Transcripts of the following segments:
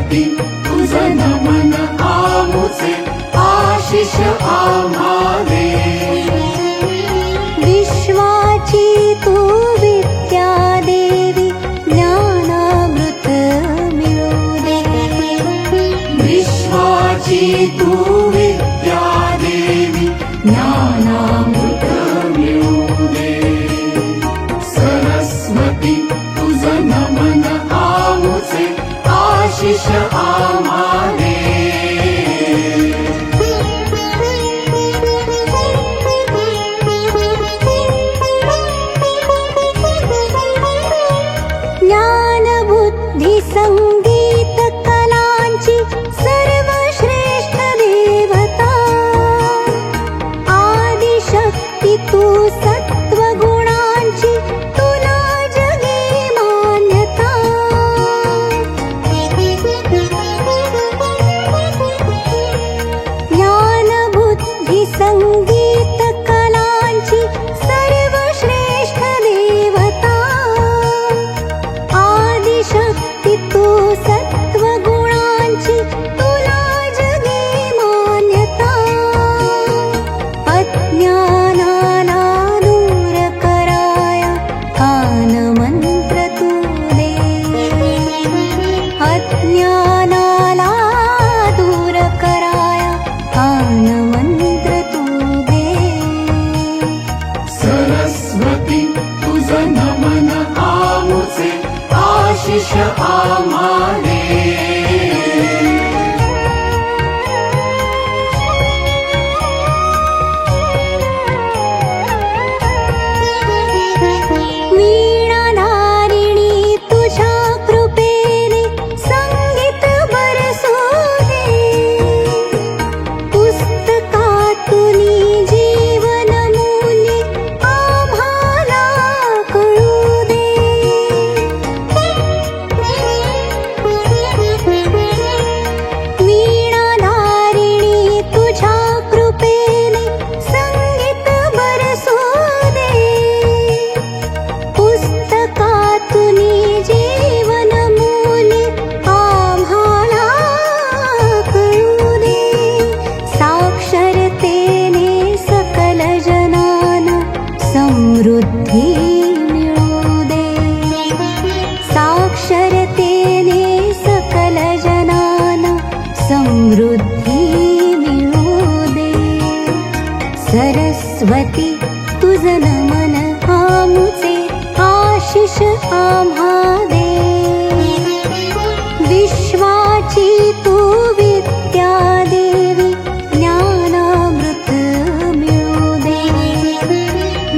सरस्वती तुझं नमन आमुचे आशिष आम्हा दे. विश्वाची तू विद्या देवी ज्ञानामृत मिळू दे. विश्वाची तू विद्या देवी ज्ञानामृत मिळू दे. सरस्वती तुझं नमन आमुचे आशिष आम्हा दे. ज्ञान बुद्धी संगीत कलांची सर्वश्रेष्ठ देवता. आदिशक्ती तू सत्वगुणांची तुला जगे मान्यता. ज्ञान बुद्धी संगीत कलांची सर्वश्रेष्ठ देवता. आदिशक्ती तू सत्वगुणांची तुला जगे मान्यता. अज्ञानाला दूर कराया कान मंत्र तू दे. अज्ञानाला दूर कराया कान मंत्र तू दे. सरस्वती तुझं नमन आमुचे आशिष आम्हा दे. वीणाधारिणी तुझ्या कृपेने संगीत बरसू दे. पुस्तकातुनी जीवन मूल्ये आम्हाला कळू दे. वीणाधारिणी तुझ्या कृपेने संगीत बरसू दे. पुस्तकातुनी जीवन मूल्ये आम्हाला कळू दे. साक्षरतेने सकल जनांना समृद्धी मिळू दे. साक्षरतेने सकल जनांना समृद्धी मिळू दे. सरस्वती तुझं नमन आमुचे आशिष आम्हा दे. विश्वाची तू विद्या देवी ज्ञानामृत मिळू दे.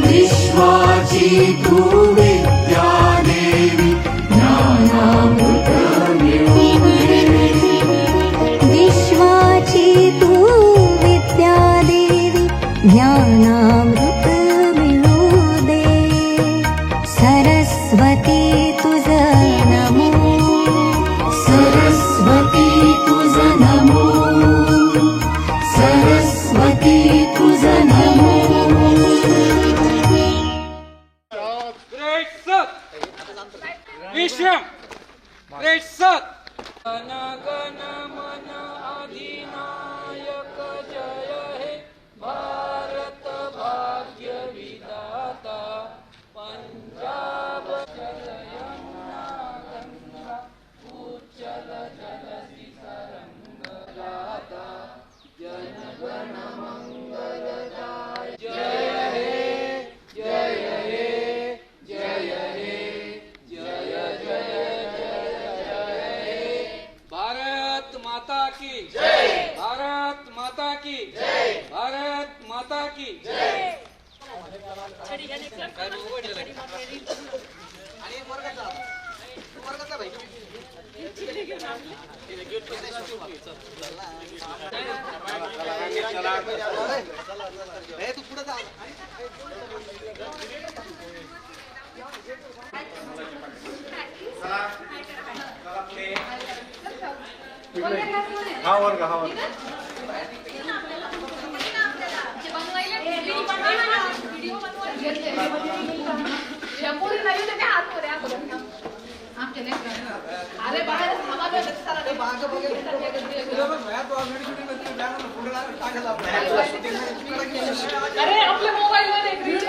विश्वाची तू विद्या देवी ज्ञानामृत मिळू दे. विश्वाची तू विद्या देवी ज्ञानामृत मिळू दे. सरस्वती तुझं नमो. सरस्वती तुझं नमो. सरस्वती तुझं नमो. Great Sat! Vishram! Great Sat! Gana Gana Mana Adhinayak Jaya He Bharat Bhagya Vidata Punjab Jala Yamuna Ganga Uchala Jalasi Saranga Lata Jana Gana Mangaladaya Jaya He Jaya He Jaya He Jaya Jaya Jaya Jaya He. Bharat माता की जय. भारत माता की जय. भारत माता की जय. हा वर्ग अरे बाहेर अरे आपल्या मोबाईल मध्ये एक रील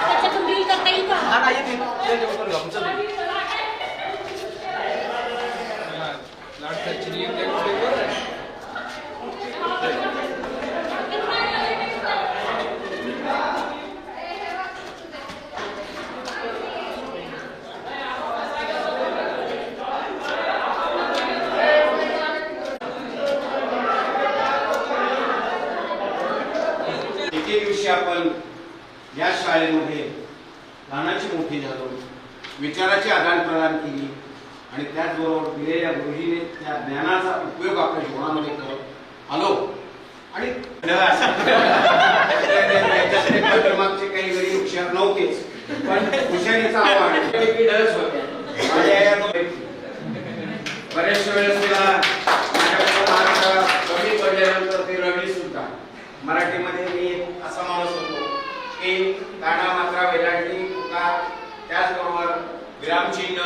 त्याच्यातून रील करता येईल का? एके दिवशी आपण या शाळेमध्ये लहानाची मोठी झालो, विचाराची आदान-प्रदान केली आणि त्याचबरोबर दिलेल्या गुरुजीने त्या ज्ञानाचा उपयोग आपल्या जीवनामध्ये करत आलो आणि त्याच्यातले पाठीमागचे काही गरीब हुशार नव्हतेच, पण हुशारीचा आव्हान डळच होत्या. बऱ्याचशा वेळेस तुला कमी पडल्यानंतर ते रडली सुद्धा. मराठीमध्ये मी असा माणूस होतो की काना मात्रा वेलांटी उकार त्याचबरोबर विरामचिन्ह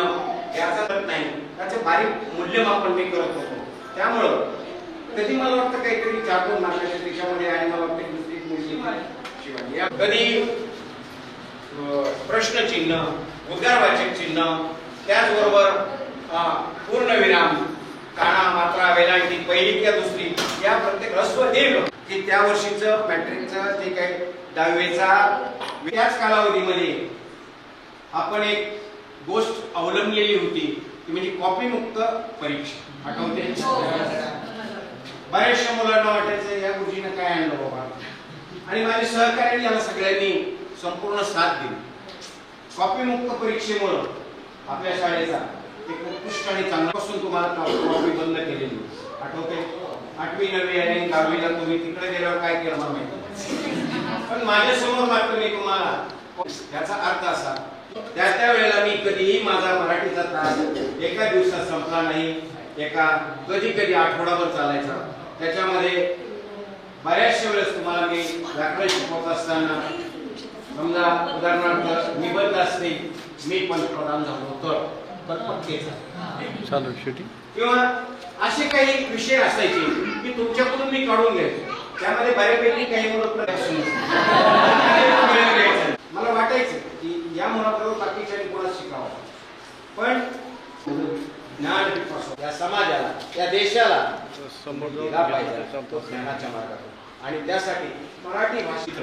याचा करत नाही, त्याचे बारीक मूल्यमापन मी करत होतो. त्यामुळं कधी मला वाटतं काहीतरी 4-2 मार्काच्या त्याच्यामध्ये आणि मला वाटतं दुसरी मुलगी शिवाय कधी प्रश्नचिन्ह, उद्गारवाचक चिन्ह, त्याचबरोबर पूर्णविराम, काना मात्रा वेलांटी पहिली किंवा दुसरी या प्रत्येक ह्रस्व दीर्घ की त्या वर्षीचं मॅट्रिकचं जे काही 10वीचा त्याच कालावधीमध्ये आपण एक गोष्ट अवलंबलेली होती ती म्हणजे कॉपीमुक्त परीक्षा. आठवते? बऱ्याचशा मुलांना वाटायचं या गुरुजीनं काय आणलं बाबा, आणि माझ्या सहकार्याने याला सगळ्यांनी संपूर्ण साथ दिली. कॉपीमुक्त परीक्षेमुळं आपल्या शाळेचा एक उत्कृष्ट आणि चांगल्यापासून तुम्हाला कॉपी बंद केलेली. आठवते? 8वी 9वी आणि 10वीला तुम्ही तिकडे गेल्यावर काय केलं मला माहिती, पण माझ्यासमोर मात्र मी तुम्हाला त्याचा अर्थ असा त्या वेळेला मी कधीही माझा मराठीचा तास एका दिवसात संपला नाही, कधी कधी आठवडाभर चालायचा. त्याच्यामध्ये बऱ्याचशा वेळेस तुम्हाला मी व्याकरण शिकवत असताना समजा उदाहरणार्थ निबंध असते, मी पंतप्रधान झालो तर चालू किंवा असे काही विषय असायचे की तुमच्याकडून मी काढून घ्यायचो. त्यामध्ये बऱ्यापैकी काही मुलं मला वाटायचं की या मुलाबरोबर बाकीच्या कोणाला शिकावं, पण ज्ञान या समाजाला या देशाला दिला पाहिजे तो ज्ञानाच्या मार्गातून. आणि त्यासाठी मराठी भाषिक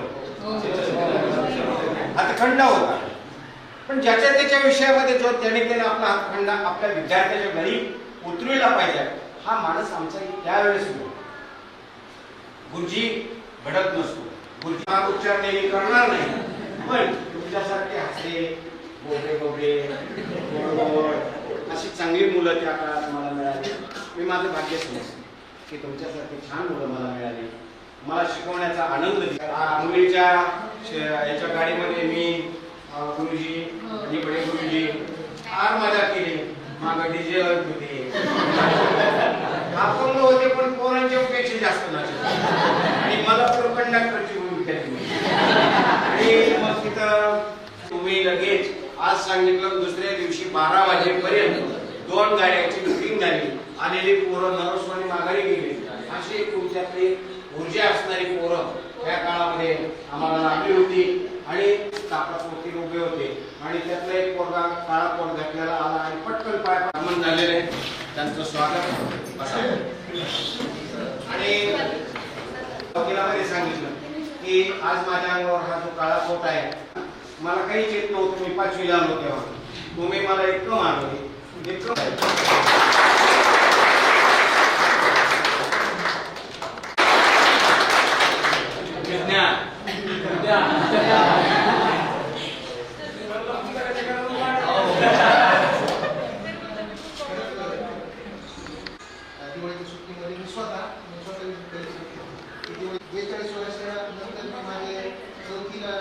हातखंड होता, पण ज्याच्या त्याच्या विषयामध्ये जो त्याने आपला हातखंड आपल्या विद्यार्थ्याच्या घरी उतरविला पाहिजे हा माणूस आमचा त्यावेळेस होता. गुरुजी घडत नसतो, गुरुजी हा उच्चार नेहमी करणार नाही, पण तुमच्यासारखे हसरे बोबडे बोबडे अशी चांगली मुलं त्या काळात मला मिळाली. मी माझं भाग्य समजतो की तुमच्यासारखे छान मुलं मला मिळाली, मला शिकवण्याचा आनंद दिला. मुलीच्या याच्या गाडीमध्ये मी गुरुजी आणि बडे गुरुजी फार मजा केली. मागं डीजे होते, अपंग होते पण पोरांच्या पेक्षा जास्त नाचले आणि मला पण कंडक्टरची भूमिका दिली. आणि मग तिथं तुम्ही लगेच आज सांगितलं दुसऱ्या दिवशी 12 वाजेपर्यंत 2 गाड्याची बुकिंग झाली. आलेली पोरं नरसवानी माघारी गेली. अशी तुमच्यातली ऊर्जा असणारी पोरं त्या काळामध्ये आम्हाला लाभली होती आणि तापासवरती उभे होते. आणि त्यातला एक पोरगा काळा कोट घातलेला आला आणि पटकन पाय आगमन झालेले त्यांचं स्वागत असावं. आणि वकिलामध्ये सांगितलं की आज माझ्या अंगावर हा जो काळा कोट आहे मला काहीच येत नव्हतं, मी 5वीला आलो तेव्हा तुम्ही मला इतकं मारलं दिवाळीच्या सुट्टीमध्ये मी स्वतः 42 वर्षानंतर मी माझे चौथीला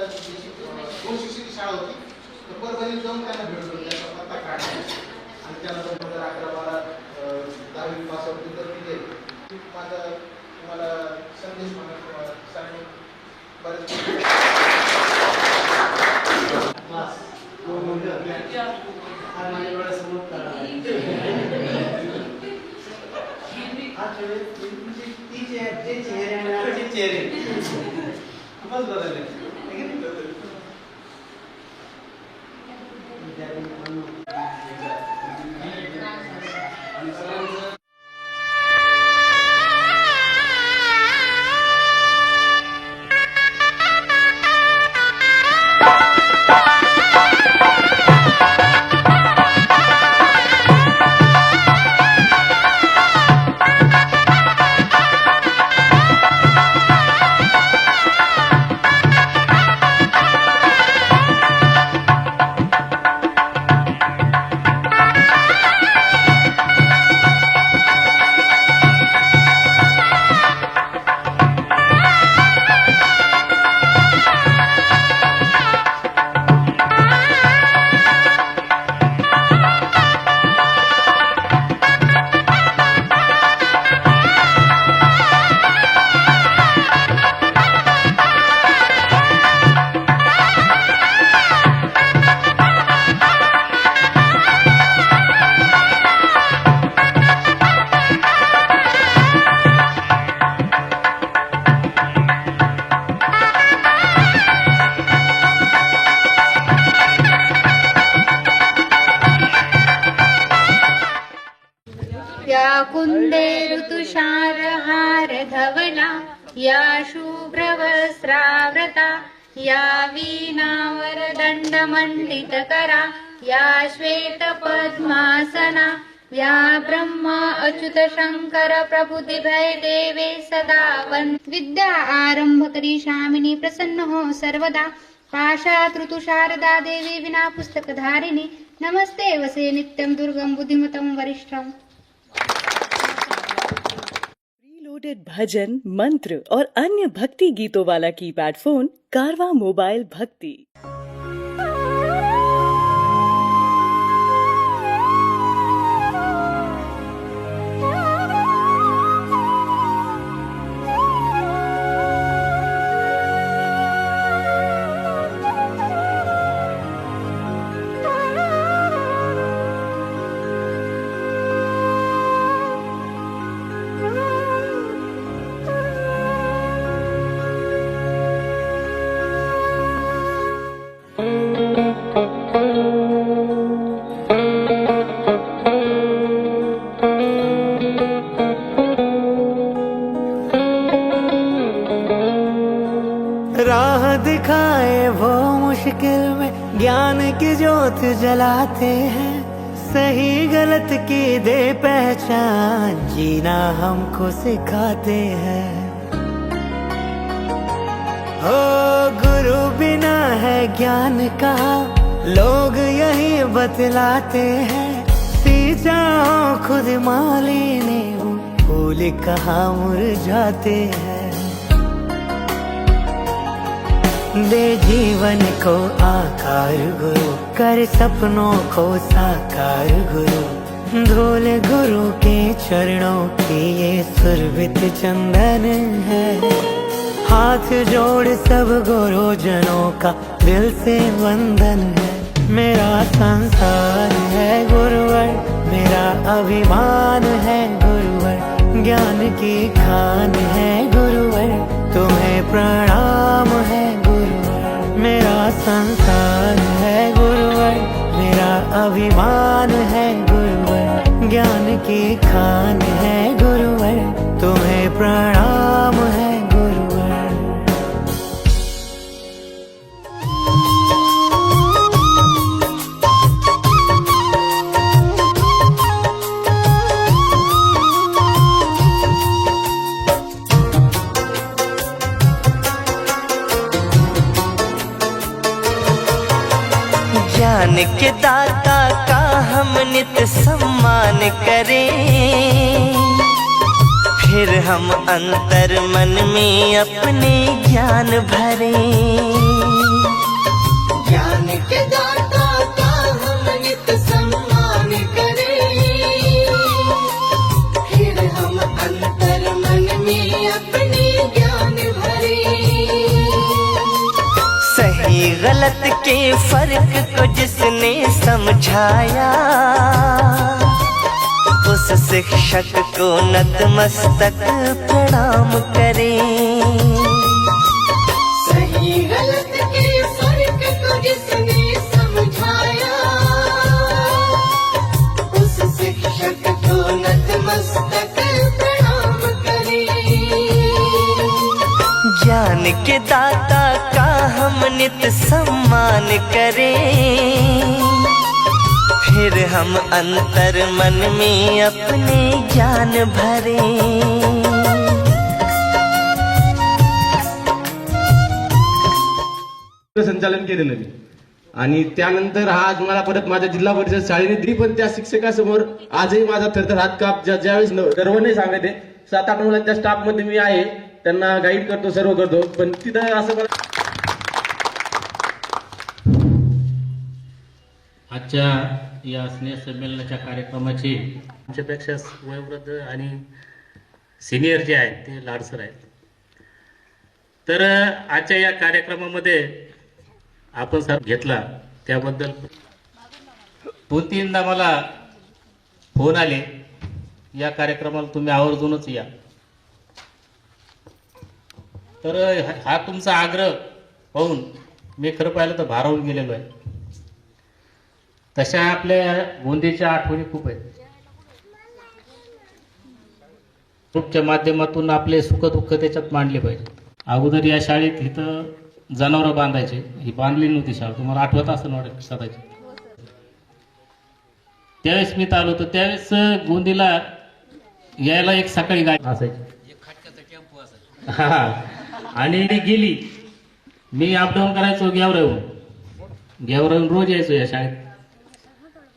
2 शिक्षक शाळा होती तर परभणीत जाऊन त्यांना भेटलो, त्याचा पत्ता काढला आणि त्यानंतर 2011-12 10वी पास आउट तर तिथे माझा तुम्हाला संदेश म्हणून सांगून बरेच आज माझ्या डोळ्यासमोर ते चेहरे आणि आजचे चेहरे खूपच बदलले है की नाही? या कुंदे ऋतुषारहार धवला या शुभ्रवस्त्राव्रता या वीणावर दंडमंडित करा या श्वेत पद्मासना या ब्रह्मा अच्युत शंकर प्रभुति भय देवे सदा विद्या आरंभ करी शामिनी प्रसन्न हो सर्वदा पाशात ऋतु शारदा देवी विना पुस्तक धारिणी नमस्ते वसे नित्यं दुर्गम बुद्धिमतं वरिष्ठम। प्रीलोडेड भजन, मंत्र और अन्य भक्ति गीतों वाला कीपैड फोन कारवा मोबाइल भक्ति। राह दिखाए वो मुश्किल में ज्ञान की ज्योत जलाते हैं, सही गलत की दे पहचान जीना हमको सिखाते हैं। हो गुरु बिना है ज्ञान का लोग यही बतलाते हैं, सींचा हो खुद माली ने वो फूल कहाँ मुरझाते हैं। दे जीवन को आकार गुरु, कर सपनों को साकार गुरु, धूल गुरु के चरणों की ये सुरभित चंदन है। हाथ जोड़ सब गुरुजनों का दिल से वंदन है। मेरा संसार है गुरुवर, मेरा अभिमान है गुरुवर, ज्ञान की खान है गुरुवर, तुम्हें प्रणाम है गुरुवर। मेरा संसार है गुरुवर, मेरा अभिमान है गुरुवर, ज्ञान की खान है गुरुवर, तुम्हें प्रणाम है गुरुवर। ज्ञान के दाता का हम नित सम्मान करें, फिर हम अंतर मन में अपने ज्ञान भरें। ज्ञान के दाता का हम नित सम्मान करें, फिर हम अंतर मन में अपने ज्ञान भरें। सही सही गलत के फर्क को जिसने समझाया, उस शिक्षक को नतमस्तक प्रणाम करें। सही गलत के फर्क को जिसने समझाया, उस शिक्षक को नतमस्तक प्रणाम करें। ज्ञान के दाता का हम नित सम्मान करें, फिर हम अंतर मन में अपने ज्ञान भरें। संचालन केलेलं मी आणि त्यानंतर हा आज मला परत माझ्या जिल्हा परिषद शाळेने दिली, पण त्या शिक्षकासमोर आजही माझा थरथर हात काप. ज्यावेळेस गर्व नाही सांगते, 7-8 मुलांच्या स्टाफ मध्ये मी आहे, त्यांना गाईड करतो, सर्व करतो, पण तिथं असं मला आजच्या या स्नेह संमेलनाच्या कार्यक्रमाचे आमच्यापेक्षा वयोवृद्ध आणि सिनियर जे आहेत ते लाडसर आहेत. तर आजच्या या कार्यक्रमामध्ये आपण सर घेतला त्याबद्दल 2-3दा मला फोन आले, या कार्यक्रमाला तुम्ही आवर्जूनच या. तर हा तुमचा आग्रह पाहून मी खरं पाहिलं तर भारावून गेलेलो आहे. तशा आपल्या गोंदीच्या आठवणी खूप आहेत. ग्रुपच्या माध्यमातून आपले सुखदुःख त्याच्यात मांडले पाहिजे. अगोदर या शाळेत इथं जनावरं बांधायचे, ही बांधली नव्हती शाळा, तुम्हाला आठवत असं वाटत कदाचित. त्यावेळेस मी आलो होतो, त्यावेळेस गोंदीला यायला एक सकाळी गाडी असायची, हा, आणि ती गेली. मी अपडाऊन करायचो गेवराहून रोज यायचो या शाळेत.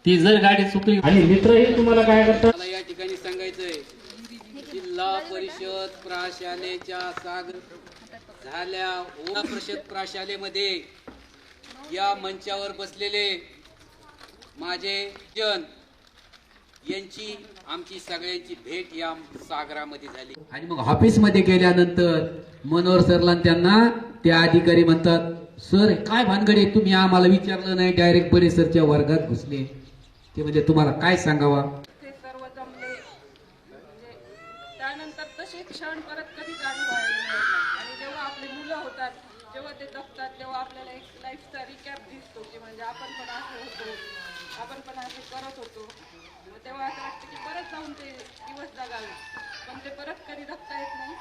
ती जर गाडी चुकली आणि मित्रही तुम्हाला काय करतात. मला या ठिकाणी सांगायचंय, जिल्हा परिषद प्रशालेच्या सागर झाल्या जिल्हा परिषद प्रशालेमध्ये या मंचावर बसलेले माझे जन यांची आमची सगळ्यांची भेट या सागरामध्ये झाली. आणि मग ऑफिसमध्ये गेल्यानंतर मनोहर सरला त्यांना ते अधिकारी म्हणतात, सर काय भानगडे, तुम्ही आम्हाला विचारलं नाही, डायरेक्ट परिसरच्या वर्गात घुसले. ते म्हणजे तुम्हाला काय सांगावा. ते सर्व जमले म्हणजे त्यानंतर तसे क्षण परत कधीच अनुभवायला मिळत नाही. आणि जेव्हा आपली मुलं होतात, जेव्हा ते जगतात, तेव्हा आपल्याला एक लाईफचा रिकॅप दिसतो की म्हणजे आपण पण असं होतो, आपण पण असे करत होतो. मग तेव्हा असं वाटतं की परत जाऊन ते दिवस जगावे, पण ते परत कधी जगता येत नाही.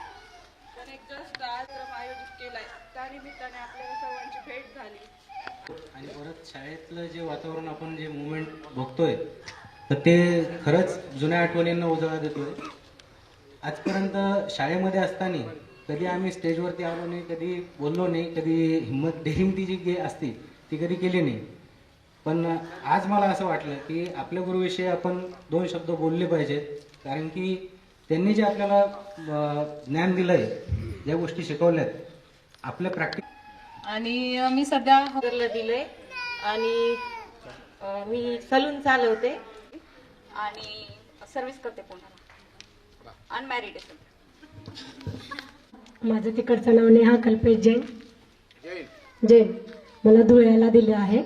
पण एक जस्ट कार्यक्रम आयोजित केलाय, त्यानिमित्ताने आपल्या सर्वांची भेट झाली. आणि परत शाळेतलं जे वातावरण, आपण जे मुवमेंट बघतोय, तर ते खरंच जुन्या आठवणींना उजाळा देतोय. आजपर्यंत शाळेमध्ये असताना कधी आम्ही स्टेजवरती आलो नाही, कधी बोललो नाही, कधी हिंमत डेअरिंग ती जी असते ती कधी केली नाही. पण आज मला असं वाटलं की आपल्या गुरुविषयी आपण 2 शब्द बोलले पाहिजेत, कारण की त्यांनी जे आपल्याला ज्ञान दिलंय, ज्या गोष्टी शिकवल्यात, आपल्या प्रॅक्टिस. आणि मी सध्या हॉस्पिटलला दिले आणि मी सलून चालवते आणि सर्व्हिस करते पुण्याला, अनमॅरिड आहे. माझं तिकडचं नाव नेहा कल्पेश जैन. मला धुळ्याला दिलं आहे.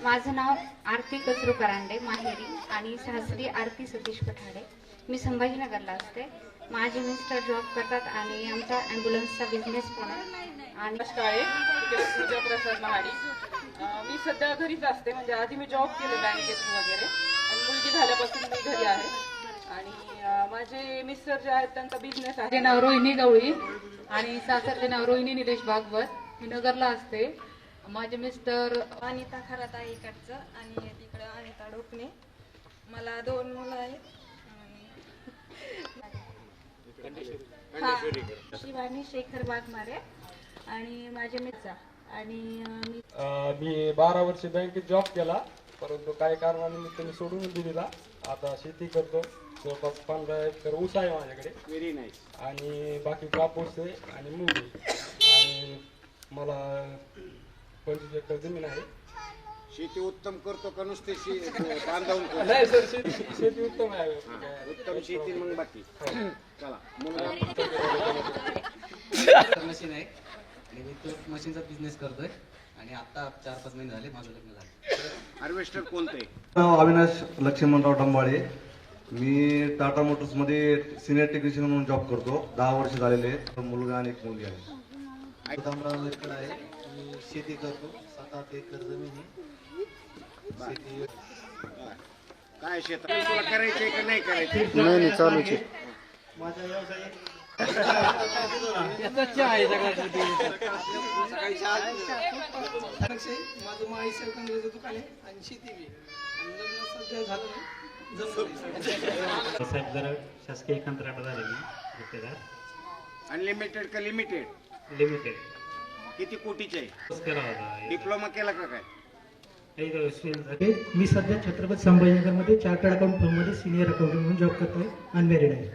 माझं नाव आरती कचरू करांडे माहेरी आणि सासरी आरती सतीश पठाडे. मी संभाजीनगरला असते. माझे मिस्टर जॉब करतात आणि आमचा ॲम्ब्युलन्सचा बिझनेस पण आहे. आणि पूजा प्रसाद महाडी. मी सध्या घरीच असते, म्हणजे आधी मी जॉब केले बँकेतून वगैरे, आणि मुलगी झाल्यापासून मी घरी आहे. आणि माझे मिस्टर जे आहेत त्यांचा बिझनेस आहे. नाव रोहिणी गवळी आणि सासरचे नाव रोहिणी निलेश भागवत. मी नगरला असते. माझे मिस्टर अनिता खराता इकडचं आणि तिकडं अनिता डोकणे. मला 2 मुलं आहेत. शिवानी शेखर वाघमारे आणि माझे मित्र. आणि मी 12 वर्ष बँकेत जॉब केला, परंतु काही कारणानिमित्त मी सोडून दिलेला. आता शेती करतो. जवळपास 15 एकर ऊस आहे माझ्याकडे. Very nice. आणि बाकी कापूस आहे आणि मूग आहे. आणि मला 25 एकर जमीन आहे. शेती उत्तम करतो का नुसते बांधवून? नाही सर, शेती उत्तम आहे. उत्तम शेती. मग बाकी चला. मशीन आहे आणि मी तो मशीनचा बिझनेस करतोय आणि आता 4-5 महिने झाले माझं लग्न झालं. हार्वेस्टर कोणतं आहे? नाव अविनाश लक्ष्मणराव डंबाळे. मी टाटा मोटर्समध्ये सिनियर टेक्निशियन म्हणून जॉब करतो. 10 वर्ष झालेले आहेत. मुलगा आणि एक मुलगी आहे. सुदामराव आहे. मी शेती करतो. 7-8 एकर जमीन आहे. शेती काय शेतात तुला करायचंय का नाही करायचं? नाही चालूच आहे. माझा व्यवसाय माझं माईसेल कंगलेचं दुकान आहे आणि शेती बी आणि लग्न सध्या झालं साहेब जरा शासकीय कंत्राट झालेली गुत्तेदार. अनलिमिटेड का लिमिटेड? लिमिटेड. किती कोटीचे केला होता. डिप्लोमा केला का काय? मी सध्या छत्रपती संभाजीनगरमध्ये चार्टर्ड अकाउंट फर्ममध्ये सिनियर अकाउंटंट म्हणून जॉब करतोय. अनमॅरिड आहे.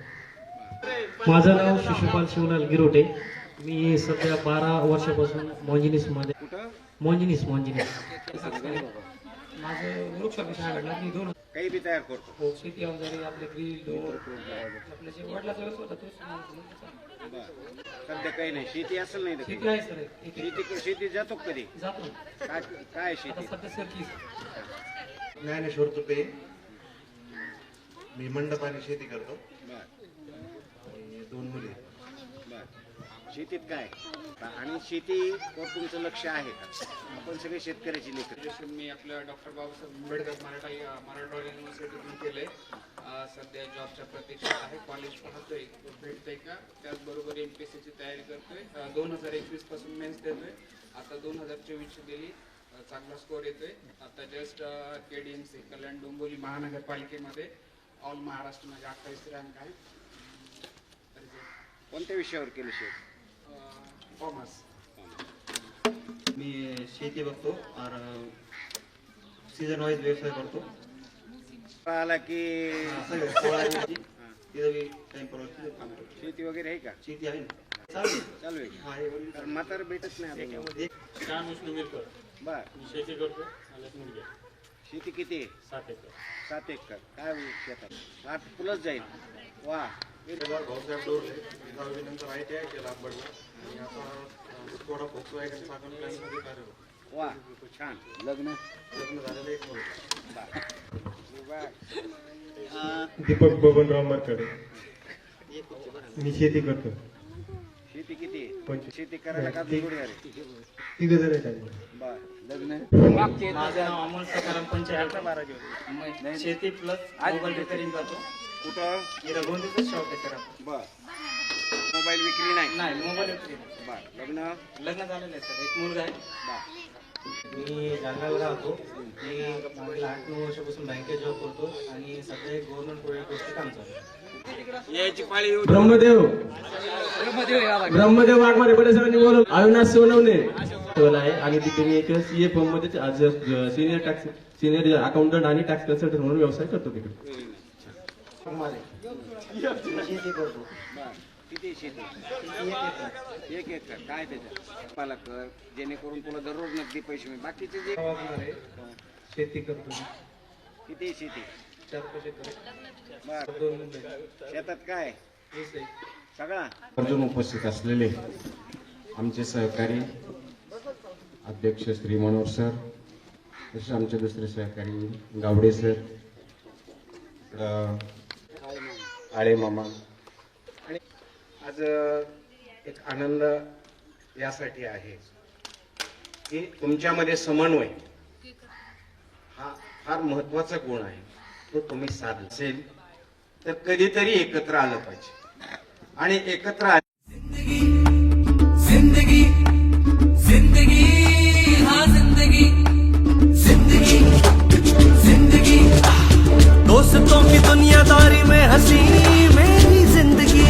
माझं नाव शिशुपाल शिवलाल गिरोटे. मी सध्या 12 वर्षापासून मोंजिनीसमध्ये माझं ग्रुप सर्व्हिस आवडला. मी 2 काही बी तयार करतो. शेती अवजारे आपले ग्रिल डोर आपल्या जे वडिलाचा व्यवसाय होता तो सध्या काही नाही. शेती असेल नाही तर शेती आहे सर. शेती जातो कधी जातो. काय शेती? सध्या सरकी ज्ञानेश्वर तुपे. मी मंडपाने शेती करतो. आणि 2 मुली. शेतीत काय आणि शेतीवर तुमचं लक्ष आहे का? आपण सगळे शेतकऱ्याची लेकर. मी आपल्या डॉक्टर बाबासाहेब आंबेडकर मराठवाडा युनिव्हर्सिटीतून केलंय. सध्या जॉबच्या प्रतीक्षेत आहे. कॉलेज पाहतोय भेटतंय का. त्याचबरोबर MPSCची तयारी करतोय. 2021 पासून मेन्स देतोय. आता 2024ची दिली. चांगला स्कोर येतोय. आता just KDMC Kalyan Dombivli महानगरपालिकेमध्ये all Maharashtra म्हणजे 28 रँक आहे. कोणत्या विषयावर केलं शेत? कॉमर्स. मी शेती बघतो और सीजन वाईज व्यवसाय करतो. आला की शेती वगैरे आहे का? शेती आहे चालू आहे. तर म्हातार भेटत नाही आता. छान विष्णू मिरकर. बर. शेती करतो. मुलगी. शेती किती आहे? 7 एकर. 7 एकर. काय शेतात 8 प्लस जाईल. वा. भाऊसाहेब डोरले. 10वी नंतर ITI केला अंबडला आणि आता थोडा Volkswagen साखर प्लॅनमध्ये कार्यरत. वा छान. लग्न झालेलं एक दीपक बबनराव मरकडे. मी शेती करतो. शेती किती आहे? शेती करायला का जोडी आहे? 3 जण आहेत. बर. लग्न. माझं नाव अमोल सकाराम पंचायत. शेती प्लस मोबाईल रिपेअरिंग करतो. कुठं? गोंदीचं शॉप आहे सर. बर. मोबाईल विक्री नाही? नाही मोबाईल विक्री. बर. लग्न झालेलं आहे सर. एक मुलगा आहे. बर. मी जालन्याला राहतो. मी मागील 8-9 वर्षापासून बँकेत जॉब करतो आणि सध्या एक गव्हर्नमेंट प्रोजेक्ट गोष्टी काम चालू आहे. याची पाळी येऊ. ब्रह्मदेव वाघमारे बडे सरांनी बोलवलं. अविनाश सोनवणे आहे आणि तिथे मी एक CA फर्म मध्ये सिनियर अकाउंटंट आणि टॅक्स कन्सल्टंट म्हणून व्यवसाय करतो तिकडे. शेती करतो. किती शेती? 1 एकर. काय त्याच्यात मला कर जेणेकरून तुला दररोज नगदी पैसे मिळेल. बाकीचे जे शेती करतो. किती शेती? 4-5 एकर. बर. 2 मुलं. शेतात काय सगळा? अर्जुन उपस्थित असलेले आमचे सहकारी अध्यक्ष श्री मनोहर सर, तसेच आमचे दुसरे सहकारी गावडे सर, आळे मामा. आज एक आनंद यासाठी आहे की तुमच्यामध्ये समन्वय हा फार महत्वाचा गुण आहे. तो तुम्ही साधला असेल तर कधीतरी एकत्र आलं पाहिजे आणि एकत्र जिंदगी जिंदगी हाँ जिंदगी जिंदगी जिंदगी दोस्तों की दुनियादारी में हंसी मेरी जिंदगी.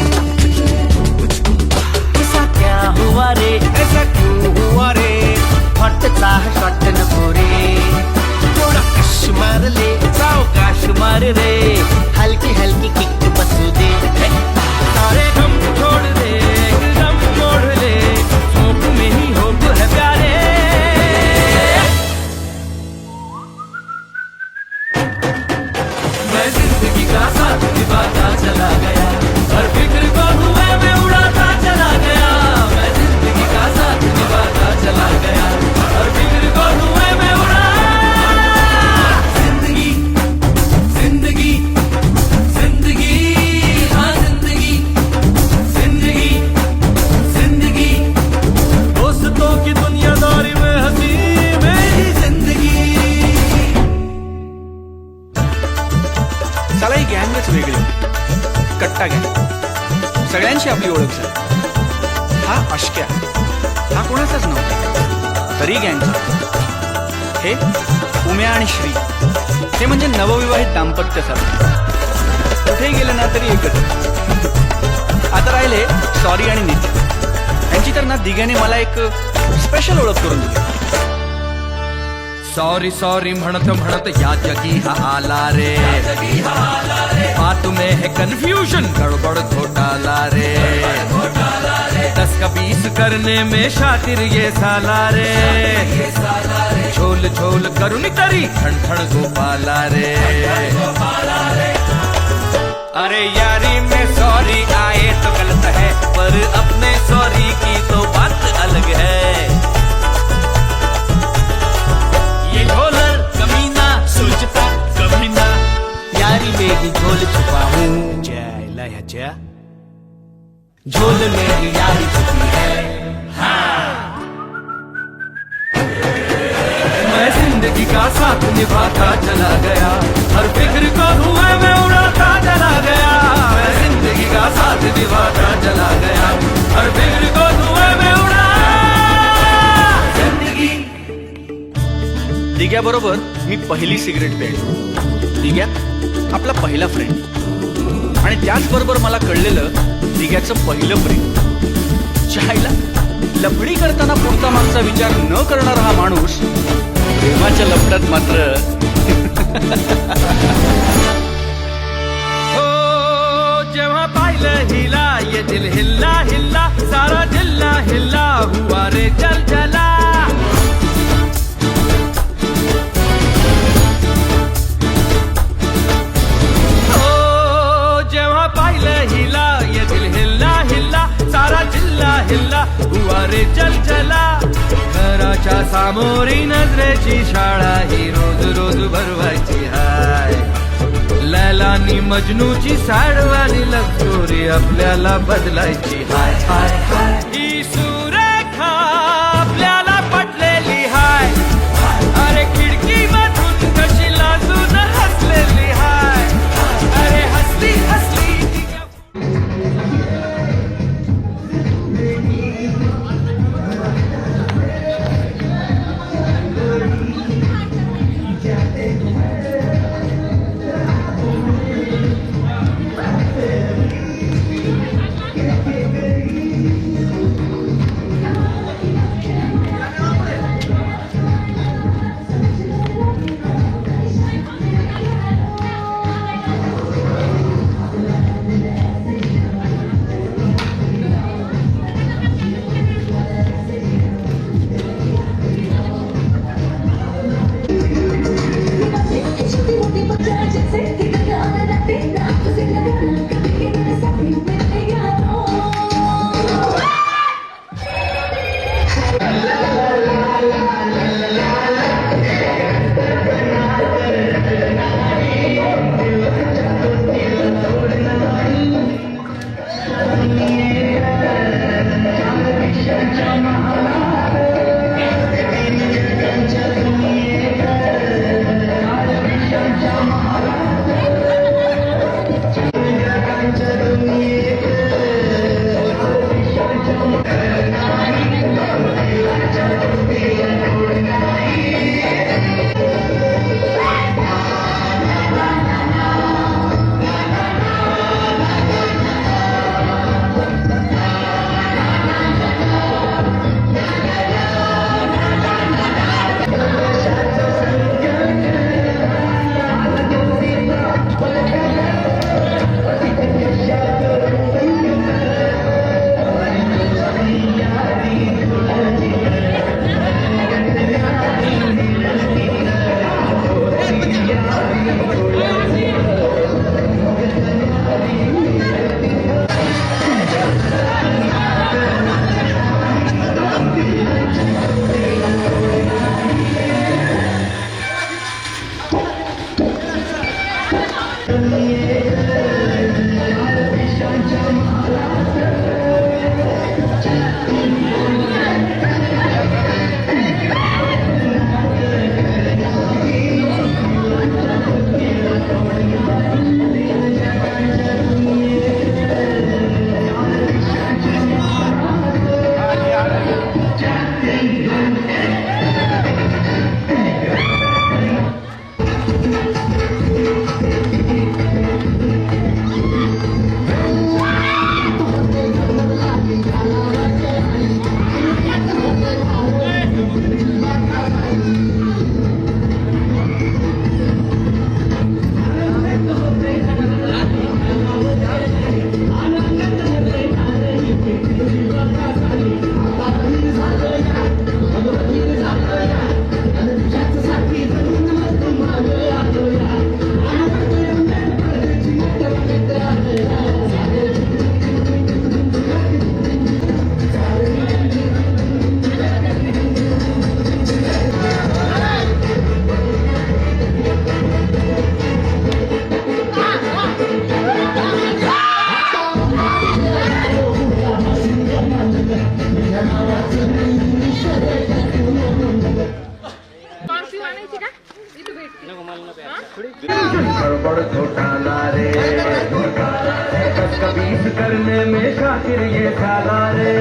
ऐसा क्या हुआ रे, ऐसा क्यों हुआ रे, हटता है शॉट नको रे, थोड़ा कश मार ले, सावकाश मार रे, हल्की हल्की किक बसू दे, सारे गम छोड़ दे, गम छोड़ ले, झोंक में ही हो तू है प्यारे. मैं जिंदगी का साथ निभाता चला गया, हर फिक्र को हुए मैं उड़ाता चला गया. मैं जिंदगी का साथ सगळ्यांशी आपली ओळख झाली. हा अश्क्या, हा कोणाचाच नव्हता, तरी गँगचा. हे उम्या आणि श्री, हे म्हणजे नवविवाहित दाम्पत्य सारखं. कुठेही गेले ना तरी एकच. आता राहिले सॉरी आणि नितीन. त्यांची तर ना दिघ्याने मला एक स्पेशल ओळख करून दिली. सॉरी सॉरी म्हणत म्हणत या जगी हा आला रे, बात में है कंफ्यूजन, गड़बड़ घोटाला रे, 10 का 20 करने में शातिर ये साला रे, झोल झोल करुणी तरी ठण ठण गोपाला रे. अरे यारी में सॉरी आए तो गलत है, पर अपने सॉरी की तो बात अलग है. ये झोलर कमीना सोचता कभी ना, यारी में ही झोल छुपा हूँ. जय लहजा झोल में ही यारी छुपी है. हाँ, मैं जिंदगी का साथ निभाता चला गया, हर फिक्र को धुएं में उड़ाता चला गया. मैं जिंदगी का साथ निभाता चला गया, हर फिक्र को धुएं में उड़ा जिंदगी. दिग्याबरोबर मी पहिली सिगरेट प्यायली. दिग्या आपला पहिला फ्रेंड. आणि त्याचबरोबर मला कळलेलं दिग्याचं पहिलं प्रेम. चायला लफडी करताना पुढचा मागचा विचार न करणारा हा माणूस प्रेमाच्या लफड्यात मात्र. हो जेव्हा पाहिलं हिला ये दिल हिल्ला हिल्ला, सारा जिल्हा हिल्ला हुआ रे चल चला. हिला ये दिल हिल्ला हिल्ला, सारा जिल्हा हिल्ला हुआ रे चल चला. घराच्या सामोरी नजरेची शाळा ही रोज रोज भरवायची हाय. लैलानी मजनूची सॅडवानी लव्ह स्टोरी आपल्याला बदलायची हाय हाय हाय. ही सुरेखा आपल्याला पटलेली हाय. अरे खिडकी मधून कशी लाजून हसलेली हाय. अरे हसली हसली. गड़बड़ घोटाला रे कबीस करने में शाकिर ये साला रे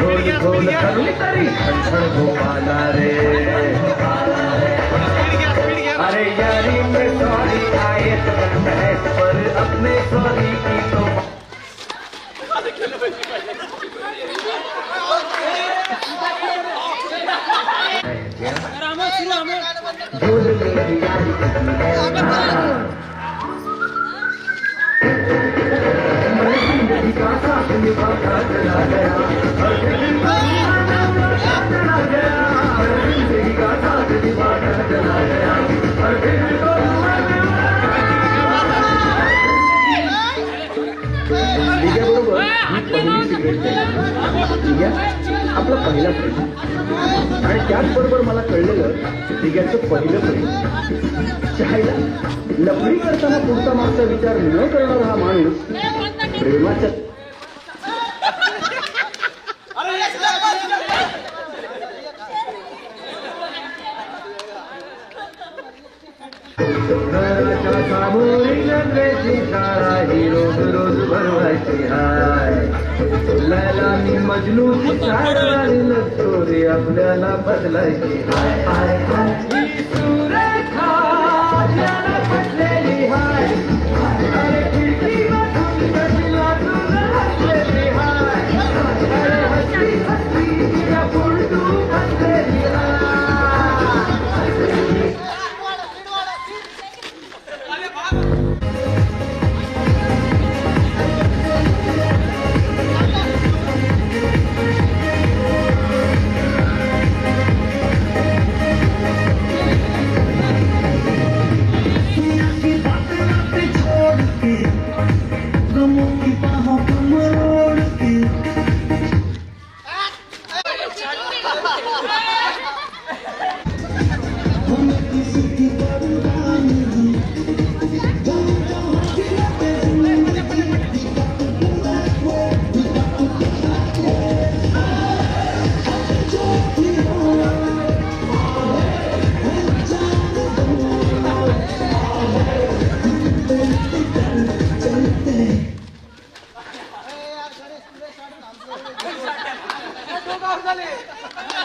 गोल गोल करूं तरी खड़ गोपाला रे अरे यारी में सॉरी आए तो बहस पर अपने सॉरी की तो आपला पहिला प्रश्न आणि त्याचबरोबर मला कळलेलं तिघ्याचं पहिलं प्रेम चायला लफडी करताना पुढचा मागचा विचार न करणारा हा माणूस प्रेमाच्या रोज रोज भरवायची हाय लैला मी मजनूची चाल लागतो रे आपल्याला बदलायची हाय हाय हाय सुरेखा आपल्याला बदलेली हाय अरे खिडकीमधून कशीला तुला हसलेली हाय अरे हसली हसली तिला पुढू हसलेली हाय